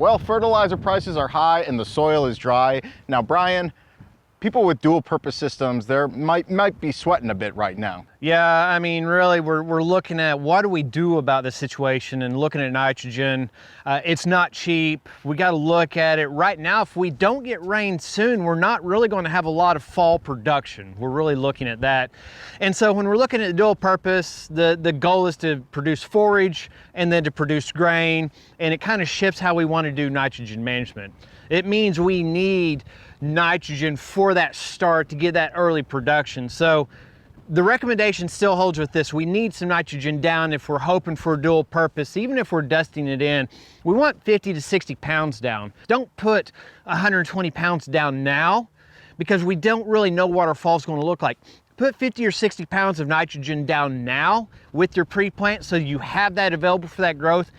Well, fertilizer prices are high and the soil is dry. Now, Brian, people with dual purpose systems, they might be sweating a bit right now. Yeah, I mean, really, we're looking at what do we do about the situation and looking at nitrogen. It's not cheap. We got to look at it right now. If we don't get rain soon, we're not really going to have a lot of fall production. We're really looking at that. And so when we're looking at dual purpose, the goal is to produce forage and then to produce grain, and it kind of shifts how we want to do nitrogen management. It means we need nitrogen for that start to get that early production. So the recommendation still holds with this. We need some nitrogen down if we're hoping for a dual purpose. Even if we're dusting it in, we want 50 to 60 pounds down. Don't put 120 pounds down now because we don't really know what our fall's going to look like. Put 50 or 60 pounds of nitrogen down now with your pre-plant so you have that available for that growth.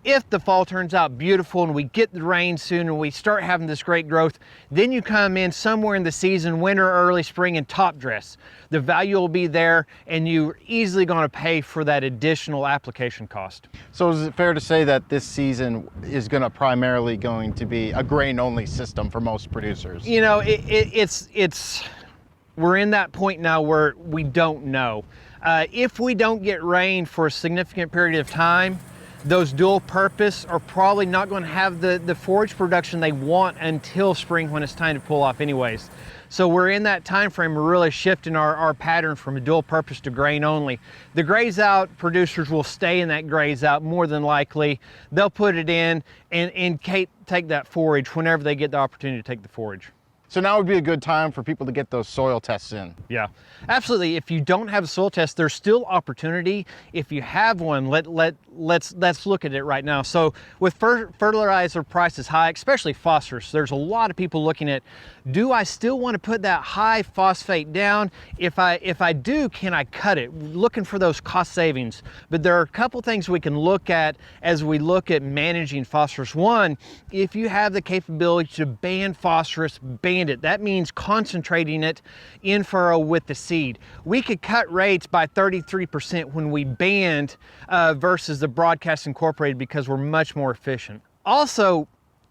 If the fall turns out beautiful and we get the rain soon and we start having this great growth, then you come in somewhere in the season, winter, early spring, and top dress. The value will be there and you're easily going to pay for that additional application cost. So is it fair to say that this season is primarily going to be a grain only system for most producers? You know, we're in that point now where we don't know. If we don't get rain for a significant period of time, those dual purpose are probably not going to have the forage production they want until spring when it's time to pull off anyways. So we're in that time frame, we're really shifting our pattern from a dual purpose to grain only. The graze out producers will stay in that graze out more than likely. They'll put it in and take that forage whenever they get the opportunity to take the forage. So now would be a good time for people to get those soil tests in. Yeah, absolutely. If you don't have a soil test, there's still opportunity. If you have one, let's look at it right now. So with fertilizer prices high, especially phosphorus, there's a lot of people looking at, do I still want to put that high phosphate down? If I do, can I cut it? Looking for those cost savings. But there are a couple things we can look at as we look at managing phosphorus. One, if you have the capability to ban phosphorus, ban it. That means concentrating it in furrow with the seed. We could cut rates by 33% when we banned versus the broadcast incorporated because we're much more efficient. Also,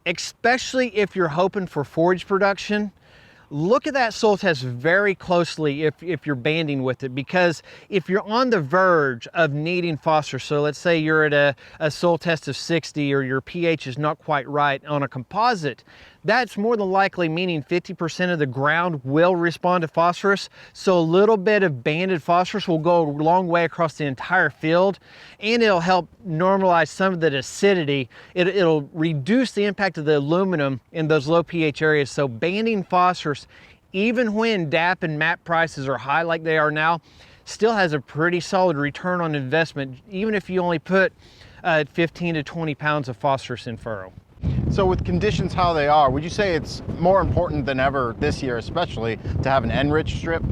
especially if you're hoping for forage production, look at that soil test very closely if you're banding with it, because if you're on the verge of needing phosphorus, so let's say you're at a soil test of 60 or your pH is not quite right on a composite, that's more than likely meaning 50% of the ground will respond to phosphorus. So a little bit of banded phosphorus will go a long way across the entire field, and it'll help normalize some of the acidity. It'll reduce the impact of the aluminum in those low pH areas. So banding phosphorus, even when DAP and MAP prices are high like they are now, still has a pretty solid return on investment, even if you only put 15 to 20 pounds of phosphorus in furrow. So with conditions how they are, would you say it's more important than ever this year, especially, to have an Enriched strip?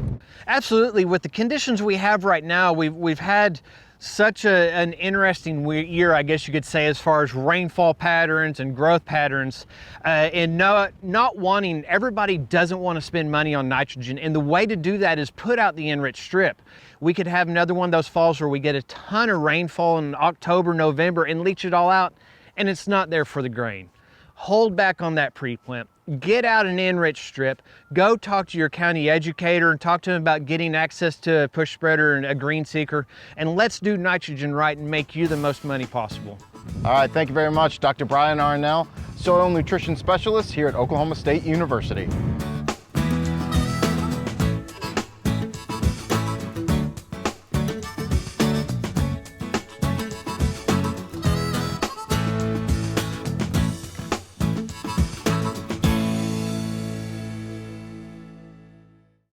Absolutely. With the conditions we have right now, we've had such an interesting year, I guess you could say, as far as rainfall patterns and growth patterns, and not wanting, everybody doesn't want to spend money on nitrogen, and the way to do that is put out the Enriched strip. We could have another one of those falls where we get a ton of rainfall in October, November, and leach it all out, and it's not there for the grain. Hold back on that pre-plant. Get out an Enriched strip. Go talk to your county educator and talk to him about getting access to a push spreader and a green seeker, and let's do nitrogen right and make you the most money possible. All right, thank you very much, Dr. Brian Arnall, Soil Nutrition Specialist here at Oklahoma State University.